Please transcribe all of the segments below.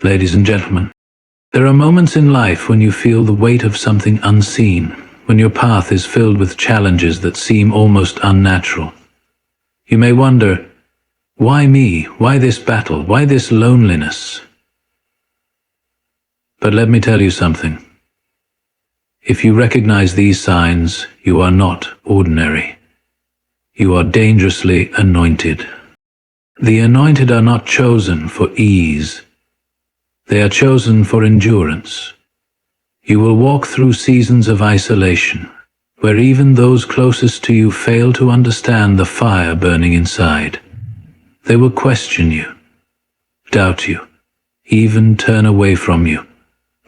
Ladies and gentlemen, there are moments in life when you feel the weight of something unseen, when your path is filled with challenges that seem almost unnatural. You may wonder, why me? Why this battle? Why this loneliness? But let me tell you something. If you recognize these signs, you are not ordinary. You are dangerously anointed. The anointed are not chosen for ease. They are chosen for endurance. You will walk through seasons of isolation, where even those closest to you fail to understand the fire burning inside. They will question you, doubt you, even turn away from you.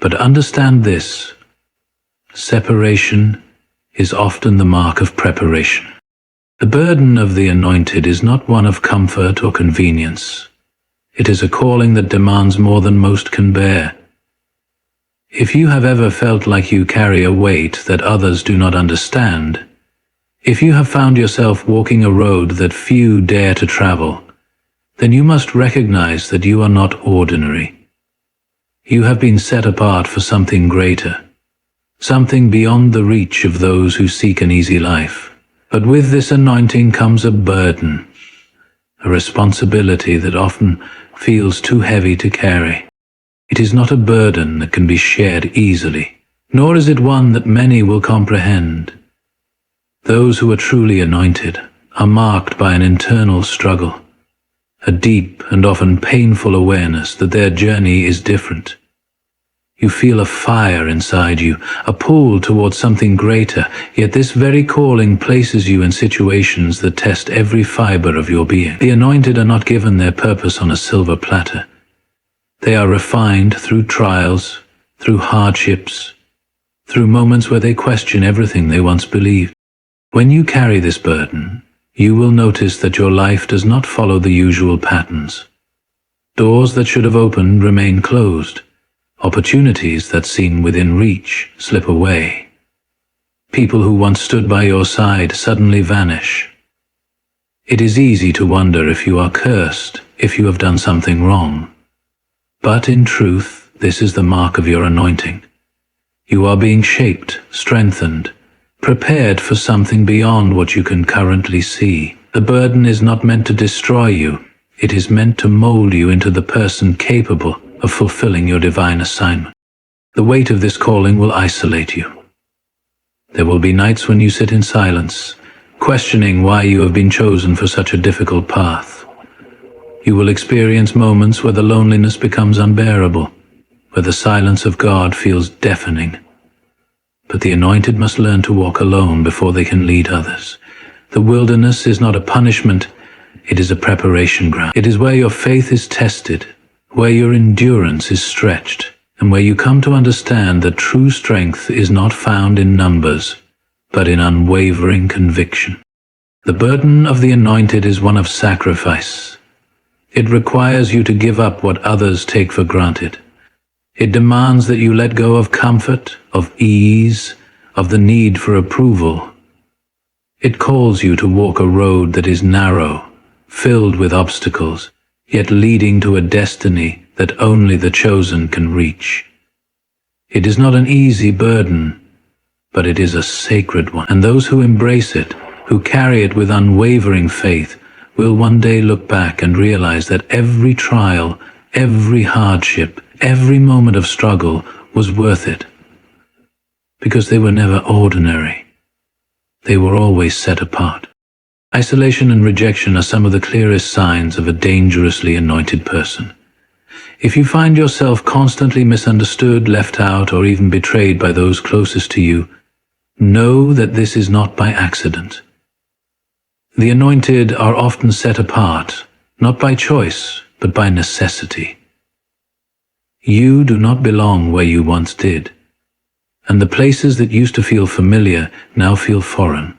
But understand this: separation is often the mark of preparation. The burden of the anointed is not one of comfort or convenience. It is a calling that demands more than most can bear. If you have ever felt like you carry a weight that others do not understand, if you have found yourself walking a road that few dare to travel, then you must recognize that you are not ordinary. You have been set apart for something greater, something beyond the reach of those who seek an easy life. But with this anointing comes a burden, a responsibility that often feels too heavy to carry. It is not a burden that can be shared easily, nor is it one that many will comprehend. Those who are truly anointed are marked by an internal struggle, a deep and often painful awareness that their journey is different. You feel a fire inside you, a pull towards something greater, yet this very calling places you in situations that test every fiber of your being. The anointed are not given their purpose on a silver platter. They are refined through trials, through hardships, through moments where they question everything they once believed. When you carry this burden, you will notice that your life does not follow the usual patterns. Doors that should have opened remain closed. Opportunities that seem within reach slip away. People who once stood by your side suddenly vanish. It is easy to wonder if you are cursed, if you have done something wrong. But in truth, this is the mark of your anointing. You are being shaped, strengthened, prepared for something beyond what you can currently see. The burden is not meant to destroy you. It is meant to mold you into the person capable of fulfilling your divine assignment. The weight of this calling will isolate you. There will be nights when you sit in silence, questioning why you have been chosen for such a difficult path. You will experience moments where the loneliness becomes unbearable, where the silence of God feels deafening. But the anointed must learn to walk alone before they can lead others. The wilderness is not a punishment, it is a preparation ground. It is where your faith is tested, where your endurance is stretched, and where you come to understand that true strength is not found in numbers, but in unwavering conviction. The burden of the anointed is one of sacrifice. It requires you to give up what others take for granted. It demands that you let go of comfort, of ease, of the need for approval. It calls you to walk a road that is narrow, filled with obstacles, yet leading to a destiny that only the chosen can reach. It is not an easy burden, but it is a sacred one, and those who embrace it, who carry it with unwavering faith, will one day look back and realize that every trial, every hardship, every moment of struggle was worth it, because they were never ordinary. They were always set apart. Isolation and rejection are some of the clearest signs of a dangerously anointed person. If you find yourself constantly misunderstood, left out, or even betrayed by those closest to you, know that this is not by accident. The anointed are often set apart, not by choice, but by necessity. You do not belong where you once did, and the places that used to feel familiar now feel foreign.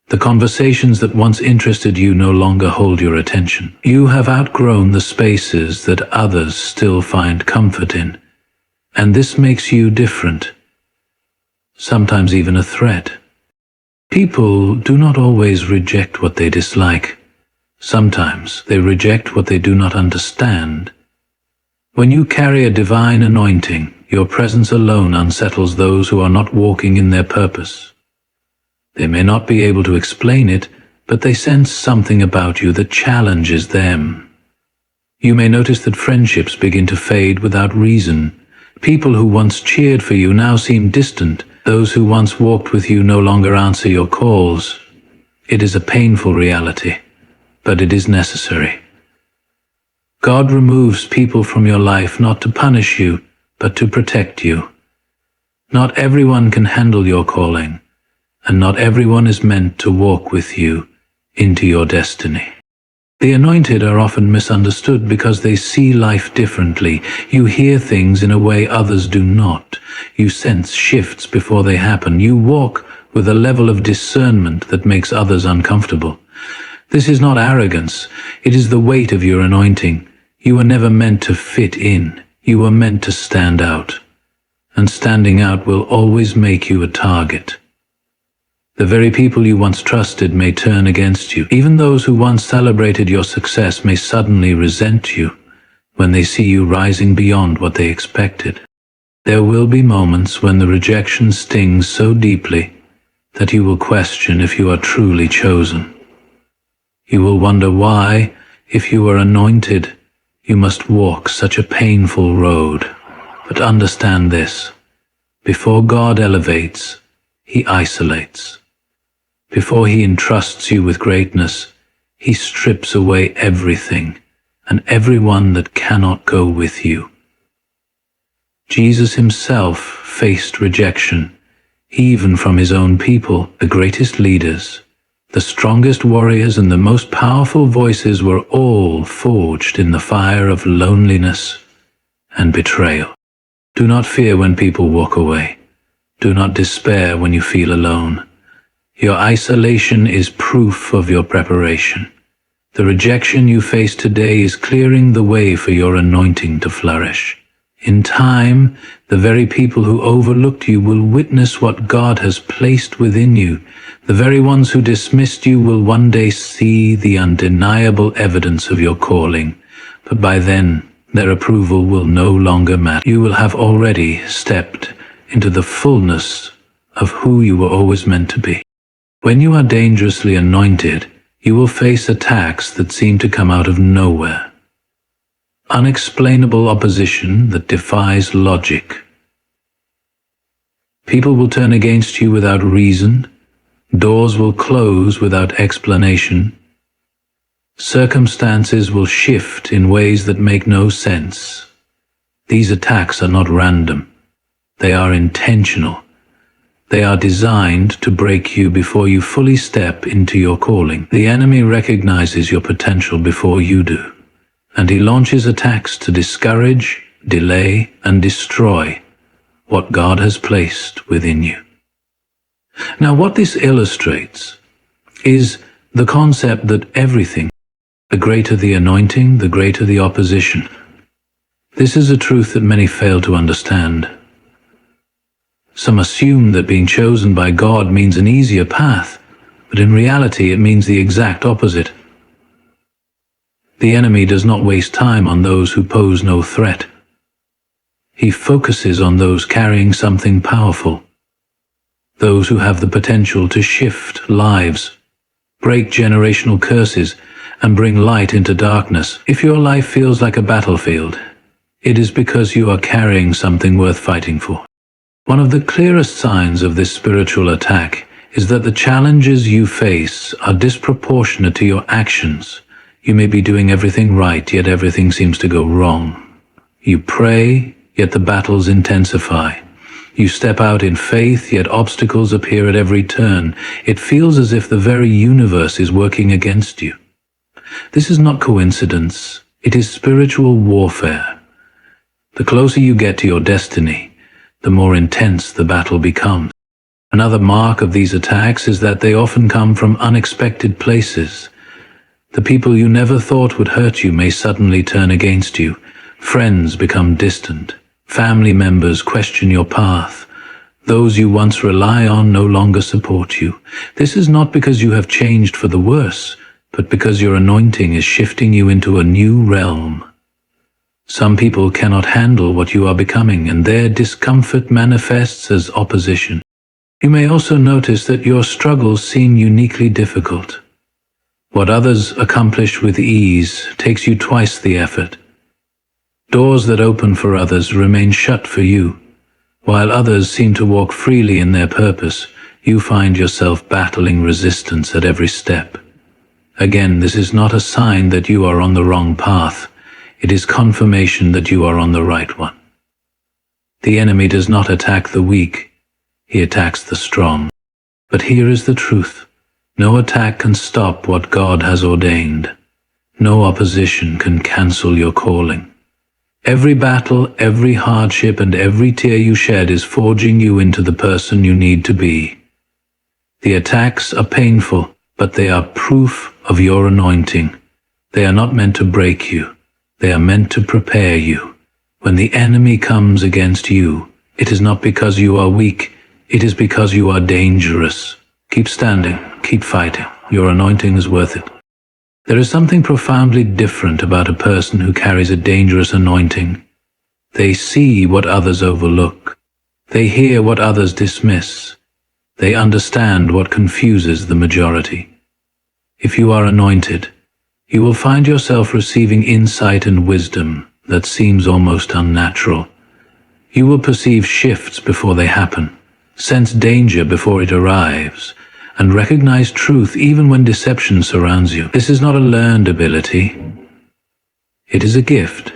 The conversations that once interested you no longer hold your attention. You have outgrown the spaces that others still find comfort in, and this makes you different, sometimes even a threat. People do not always reject what they dislike. Sometimes they reject what they do not understand. When you carry a divine anointing, your presence alone unsettles those who are not walking in their purpose. They may not be able to explain it, but they sense something about you that challenges them. You may notice that friendships begin to fade without reason. People who once cheered for you now seem distant. Those who once walked with you no longer answer your calls. It is a painful reality, but it is necessary. God removes people from your life not to punish you, but to protect you. Not everyone can handle your calling, and not everyone is meant to walk with you into your destiny. The anointed are often misunderstood because they see life differently. You hear things in a way others do not. You sense shifts before they happen. You walk with a level of discernment that makes others uncomfortable. This is not arrogance. It is the weight of your anointing. You were never meant to fit in. You were meant to stand out. And standing out will always make you a target. The very people you once trusted may turn against you. Even those who once celebrated your success may suddenly resent you when they see you rising beyond what they expected. There will be moments when the rejection stings so deeply that you will question if you are truly chosen. You will wonder why, if you are anointed, you must walk such a painful road. But understand this: before God elevates, He isolates. Before He entrusts you with greatness, He strips away everything and everyone that cannot go with you. Jesus Himself faced rejection, even from His own people. The greatest leaders, the strongest warriors, and the most powerful voices were all forged in the fire of loneliness and betrayal. Do not fear when people walk away. Do not despair when you feel alone. Your isolation is proof of your preparation. The rejection you face today is clearing the way for your anointing to flourish. In time, the very people who overlooked you will witness what God has placed within you. The very ones who dismissed you will one day see the undeniable evidence of your calling. But by then, their approval will no longer matter. You will have already stepped into the fullness of who you were always meant to be. When you are dangerously anointed, you will face attacks that seem to come out of nowhere. Unexplainable opposition that defies logic. People will turn against you without reason. Doors will close without explanation. Circumstances will shift in ways that make no sense. These attacks are not random. They are intentional. They are designed to break you before you fully step into your calling. The enemy recognizes your potential before you do, and he launches attacks to discourage, delay, and destroy what God has placed within you. Now, what this illustrates is the concept that everything, the greater the anointing, the greater the opposition. This is a truth that many fail to understand. Some assume that being chosen by God means an easier path, but in reality it means the exact opposite. The enemy does not waste time on those who pose no threat. He focuses on those carrying something powerful, those who have the potential to shift lives, break generational curses, and bring light into darkness. If your life feels like a battlefield, it is because you are carrying something worth fighting for. One of the clearest signs of this spiritual attack is that the challenges you face are disproportionate to your actions. You may be doing everything right, yet everything seems to go wrong. You pray, yet the battles intensify. You step out in faith, yet obstacles appear at every turn. It feels as if the very universe is working against you. This is not coincidence. It is spiritual warfare. The closer you get to your destiny, the more intense the battle becomes. Another mark of these attacks is that they often come from unexpected places. The people you never thought would hurt you may suddenly turn against you. Friends become distant. Family members question your path. Those you once rely on no longer support you. This is not because you have changed for the worse, but because your anointing is shifting you into a new realm. Some people cannot handle what you are becoming, and their discomfort manifests as opposition. You may also notice that your struggles seem uniquely difficult. What others accomplish with ease takes you twice the effort. Doors that open for others remain shut for you. While others seem to walk freely in their purpose, you find yourself battling resistance at every step. Again, this is not a sign that you are on the wrong path. It is confirmation that you are on the right one. The enemy does not attack the weak, he attacks the strong. But here is the truth. No attack can stop what God has ordained. No opposition can cancel your calling. Every battle, every hardship, and every tear you shed is forging you into the person you need to be. The attacks are painful, but they are proof of your anointing. They are not meant to break you. They are meant to prepare you. When the enemy comes against you, it is not because you are weak, it is because you are dangerous. Keep standing, keep fighting. Your anointing is worth it. There is something profoundly different about a person who carries a dangerous anointing. They see what others overlook. They hear what others dismiss. They understand what confuses the majority. If you are anointed, you will find yourself receiving insight and wisdom that seems almost unnatural. You will perceive shifts before they happen, sense danger before it arrives, and recognize truth even when deception surrounds you. This is not a learned ability. It is a gift,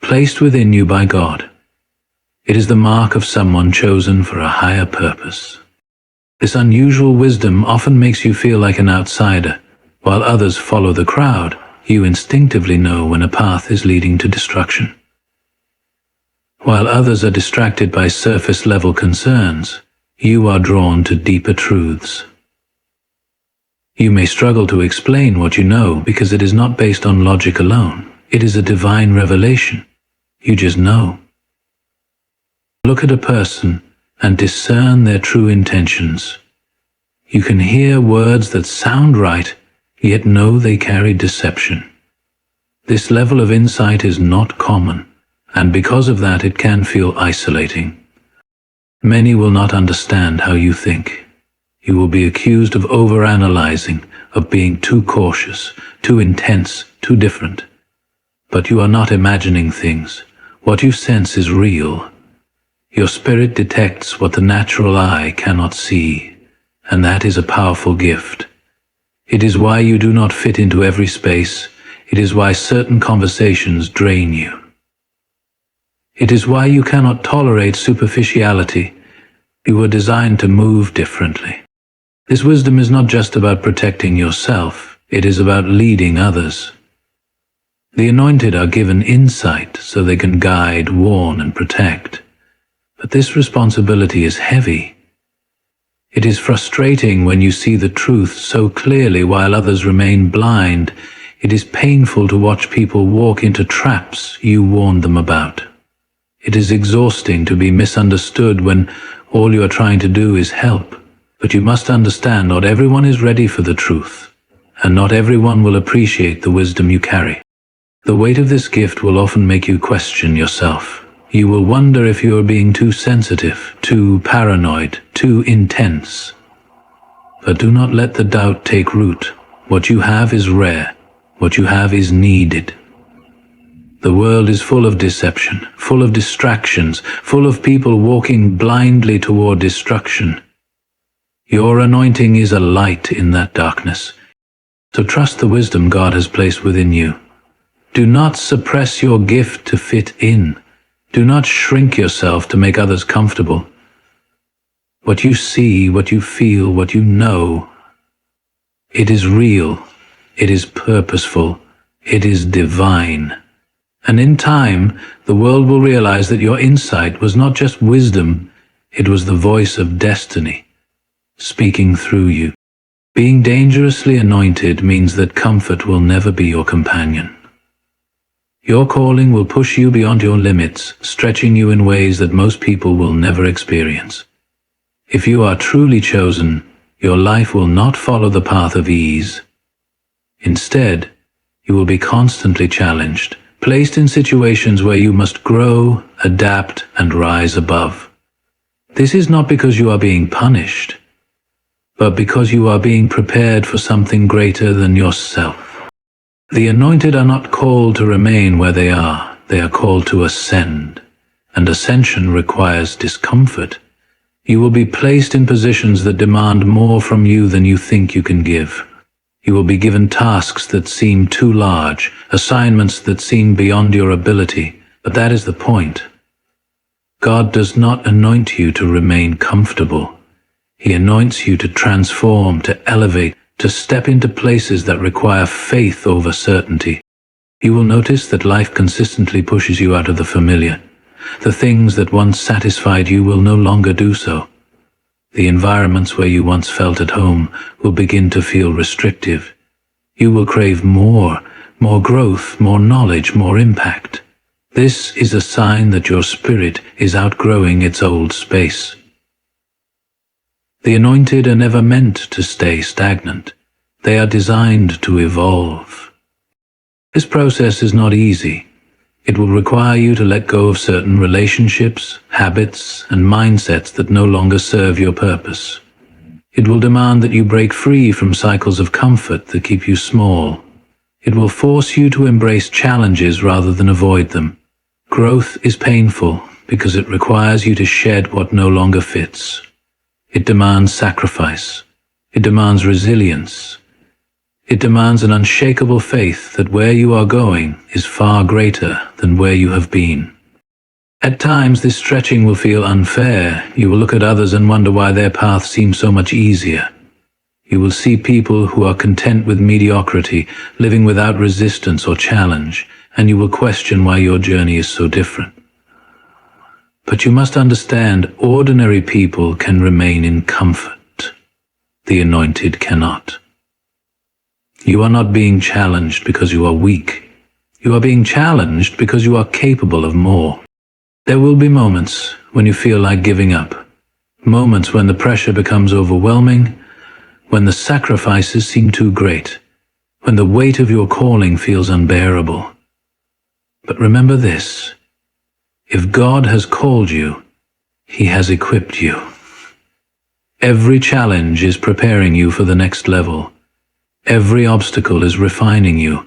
placed within you by God. It is the mark of someone chosen for a higher purpose. This unusual wisdom often makes you feel like an outsider. While others follow the crowd, you instinctively know when a path is leading to destruction. While others are distracted by surface-level concerns, you are drawn to deeper truths. You may struggle to explain what you know because it is not based on logic alone. It is a divine revelation. You just know. Look at a person and discern their true intentions. You can hear words that sound right, yet know they carry deception. This level of insight is not common, and because of that it can feel isolating. Many will not understand how you think. You will be accused of overanalyzing, of being too cautious, too intense, too different. But you are not imagining things. What you sense is real. Your spirit detects what the natural eye cannot see, and that is a powerful gift. It is why you do not fit into every space. It is why certain conversations drain you. It is why you cannot tolerate superficiality. You were designed to move differently. This wisdom is not just about protecting yourself. It is about leading others. The anointed are given insight so they can guide, warn, and protect. But this responsibility is heavy. It is frustrating when you see the truth so clearly while others remain blind. It is painful to watch people walk into traps you warned them about. It is exhausting to be misunderstood when all you are trying to do is help. But you must understand not everyone is ready for the truth, and not everyone will appreciate the wisdom you carry. The weight of this gift will often make you question yourself. You will wonder if you are being too sensitive, too paranoid, too intense. But do not let the doubt take root. What you have is rare. What you have is needed. The world is full of deception, full of distractions, full of people walking blindly toward destruction. Your anointing is a light in that darkness. So trust the wisdom God has placed within you. Do not suppress your gift to fit in. Do not shrink yourself to make others comfortable. What you see, what you feel, what you know, it is real, it is purposeful, it is divine. And in time, the world will realize that your insight was not just wisdom, it was the voice of destiny, speaking through you. Being dangerously anointed means that comfort will never be your companion. Your calling will push you beyond your limits, stretching you in ways that most people will never experience. If you are truly chosen, your life will not follow the path of ease. Instead, you will be constantly challenged, placed in situations where you must grow, adapt, and rise above. This is not because you are being punished, but because you are being prepared for something greater than yourself. The anointed are not called to remain where they are called to ascend, and ascension requires discomfort. You will be placed in positions that demand more from you than you think you can give. You will be given tasks that seem too large, assignments that seem beyond your ability, but that is the point. God does not anoint you to remain comfortable. He anoints you to transform, to elevate, to step into places that require faith over certainty. You will notice that life consistently pushes you out of the familiar. The things that once satisfied you will no longer do so. The environments where you once felt at home will begin to feel restrictive. You will crave more growth, more knowledge, more impact. This is a sign that your spirit is outgrowing its old space. The anointed are never meant to stay stagnant. They are designed to evolve. This process is not easy. It will require you to let go of certain relationships, habits, and mindsets that no longer serve your purpose. It will demand that you break free from cycles of comfort that keep you small. It will force you to embrace challenges rather than avoid them. Growth is painful because it requires you to shed what no longer fits. It demands sacrifice. It demands resilience. It demands an unshakable faith that where you are going is far greater than where you have been. At times, this stretching will feel unfair. You will look at others and wonder why their path seems so much easier. You will see people who are content with mediocrity, living without resistance or challenge, and you will question why your journey is so different. But you must understand, ordinary people can remain in comfort. The anointed cannot. You are not being challenged because you are weak. You are being challenged because you are capable of more. There will be moments when you feel like giving up. Moments when the pressure becomes overwhelming, when the sacrifices seem too great, when the weight of your calling feels unbearable. But remember this: if God has called you, He has equipped you. Every challenge is preparing you for the next level. Every obstacle is refining you.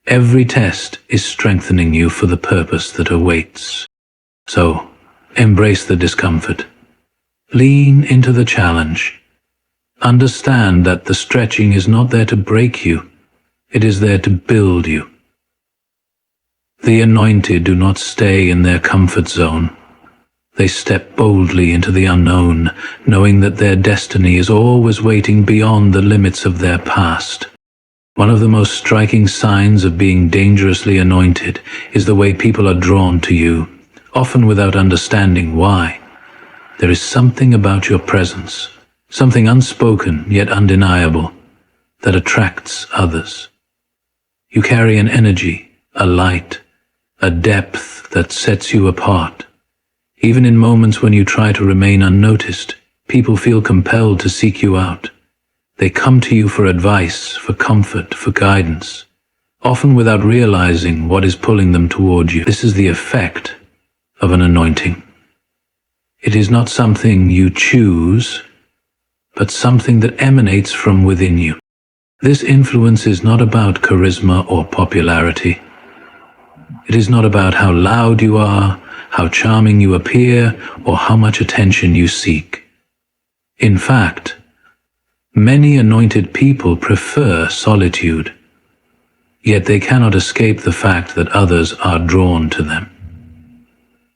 Every test is strengthening you for the purpose that awaits. So, embrace the discomfort. Lean into the challenge. Understand that the stretching is not there to break you. It is there to build you. The anointed do not stay in their comfort zone. They step boldly into the unknown, knowing that their destiny is always waiting beyond the limits of their past. One of the most striking signs of being dangerously anointed is the way people are drawn to you, often without understanding why. There is something about your presence, something unspoken yet undeniable, that attracts others. You carry an energy, a light, a depth that sets you apart. Even in moments when you try to remain unnoticed, people feel compelled to seek you out. They come to you for advice, for comfort, for guidance, often without realizing what is pulling them toward you. This is the effect of an anointing. It is not something you choose, but something that emanates from within you. This influence is not about charisma or popularity. It is not about how loud you are, how charming you appear, or how much attention you seek. In fact, many anointed people prefer solitude, yet they cannot escape the fact that others are drawn to them.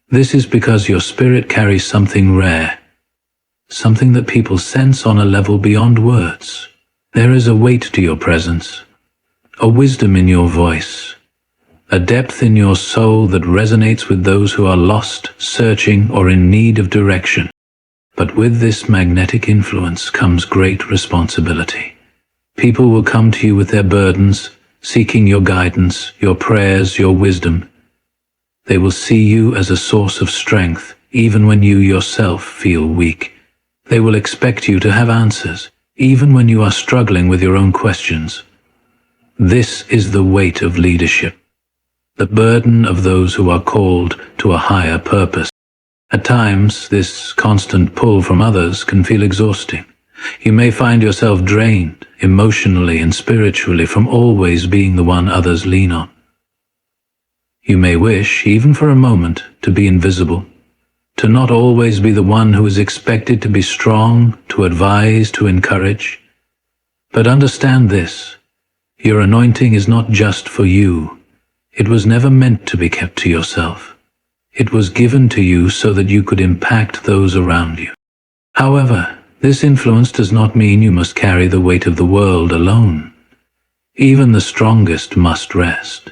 This is because your spirit carries something rare, something that people sense on a level beyond words. There is a weight to your presence, a wisdom in your voice, a depth in your soul that resonates with those who are lost, searching, or in need of direction. But with this magnetic influence comes great responsibility. People will come to you with their burdens, seeking your guidance, your prayers, your wisdom. They will see you as a source of strength, even when you yourself feel weak. They will expect you to have answers, even when you are struggling with your own questions. This is the weight of leadership. the burden of those who are called to a higher purpose. At times, this constant pull from others can feel exhausting. You may find yourself drained, emotionally and spiritually, from always being the one others lean on. You may wish, even for a moment, to be invisible, to not always be the one who is expected to be strong, to advise, to encourage. But understand this: your anointing is not just for you. It was never meant to be kept to yourself. It was given to you so that you could impact those around you. However, this influence does not mean you must carry the weight of the world alone. Even the strongest must rest.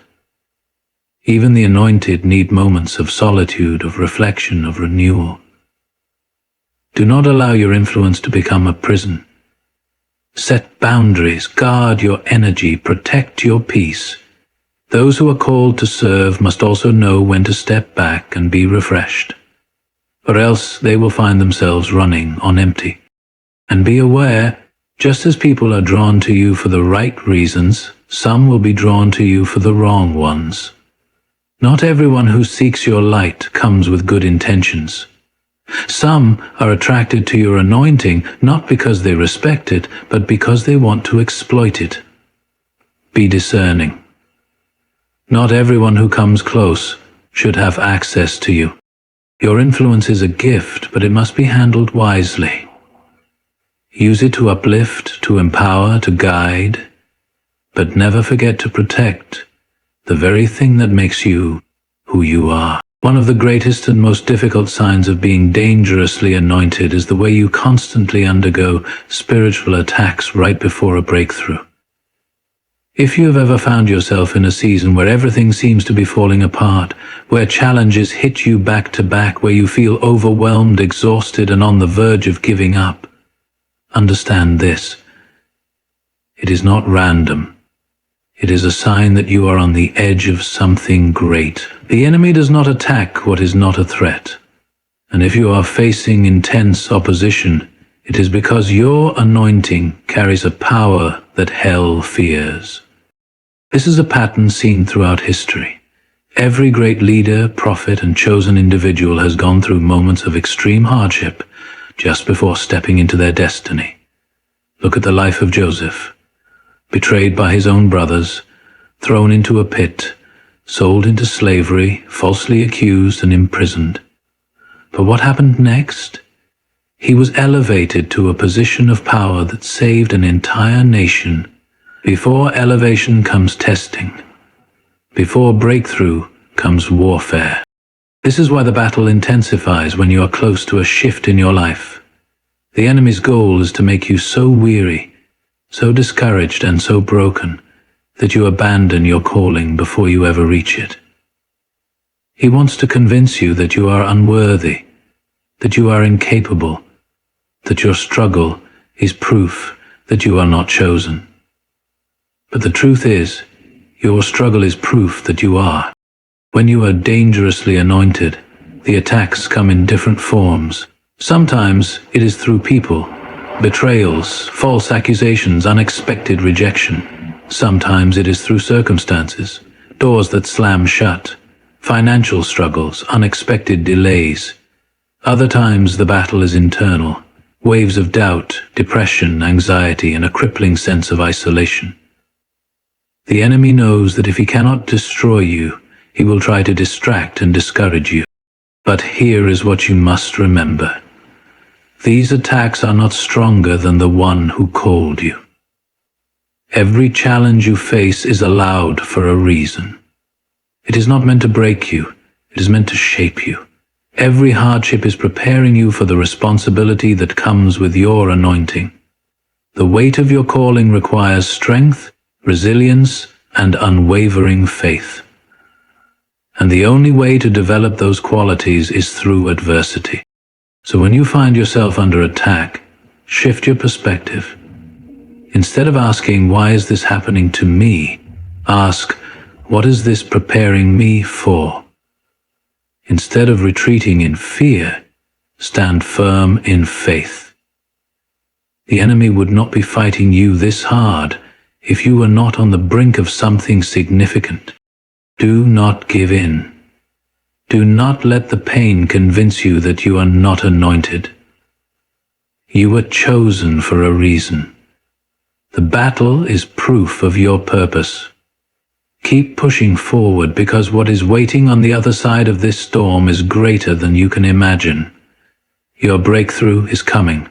Even the anointed need moments of solitude, of reflection, of renewal. Do not allow your influence to become a prison. Set boundaries, guard your energy, protect your peace. Those who are called to serve must also know when to step back and be refreshed, or else they will find themselves running on empty. And be aware, just as people are drawn to you for the right reasons, some will be drawn to you for the wrong ones. Not everyone who seeks your light comes with good intentions. Some are attracted to your anointing not because they respect it, but because they want to exploit it. Be discerning. Not everyone who comes close should have access to you. Your influence is a gift, but it must be handled wisely. Use it to uplift, to empower, to guide, but never forget to protect the very thing that makes you who you are. One of the greatest and most difficult signs of being dangerously anointed is the way you constantly undergo spiritual attacks right before a breakthrough. If you have ever found yourself in a season where everything seems to be falling apart, where challenges hit you back to back, where you feel overwhelmed, exhausted, and on the verge of giving up, understand this: it is not random. It is a sign that you are on the edge of something great. The enemy does not attack what is not a threat. And if you are facing intense opposition, it is because your anointing carries a power that hell fears. This is a pattern seen throughout history. Every great leader, prophet, and chosen individual has gone through moments of extreme hardship just before stepping into their destiny. Look at the life of Joseph. Betrayed by his own brothers, thrown into a pit, sold into slavery, falsely accused and imprisoned. But what happened next? He was elevated to a position of power that saved an entire nation. Before elevation comes testing. Before breakthrough comes warfare. This is why the battle intensifies when you are close to a shift in your life. The enemy's goal is to make you so weary, so discouraged and so broken, that you abandon your calling before you ever reach it. He wants to convince you that you are unworthy, that you are incapable, that your struggle is proof that you are not chosen. But the truth is, your struggle is proof that you are. When you are dangerously anointed, the attacks come in different forms. Sometimes it is through people, betrayals, false accusations, unexpected rejection. Sometimes it is through circumstances, doors that slam shut, financial struggles, unexpected delays. Other times the battle is internal, waves of doubt, depression, anxiety, and a crippling sense of isolation. The enemy knows that if he cannot destroy you, he will try to distract and discourage you. But here is what you must remember. These attacks are not stronger than the one who called you. Every challenge you face is allowed for a reason. It is not meant to break you, it is meant to shape you. Every hardship is preparing you for the responsibility that comes with your anointing. The weight of your calling requires strength, resilience, and unwavering faith. And the only way to develop those qualities is through adversity. So when you find yourself under attack, shift your perspective. Instead of asking, "Why is this happening to me?" ask, "What is this preparing me for?" Instead of retreating in fear, stand firm in faith. The enemy would not be fighting you this hard if you were not on the brink of something significant. Do not give in. Do not let the pain convince you that you are not anointed. You were chosen for a reason. The battle is proof of your purpose. Keep pushing forward because what is waiting on the other side of this storm is greater than you can imagine. Your breakthrough is coming.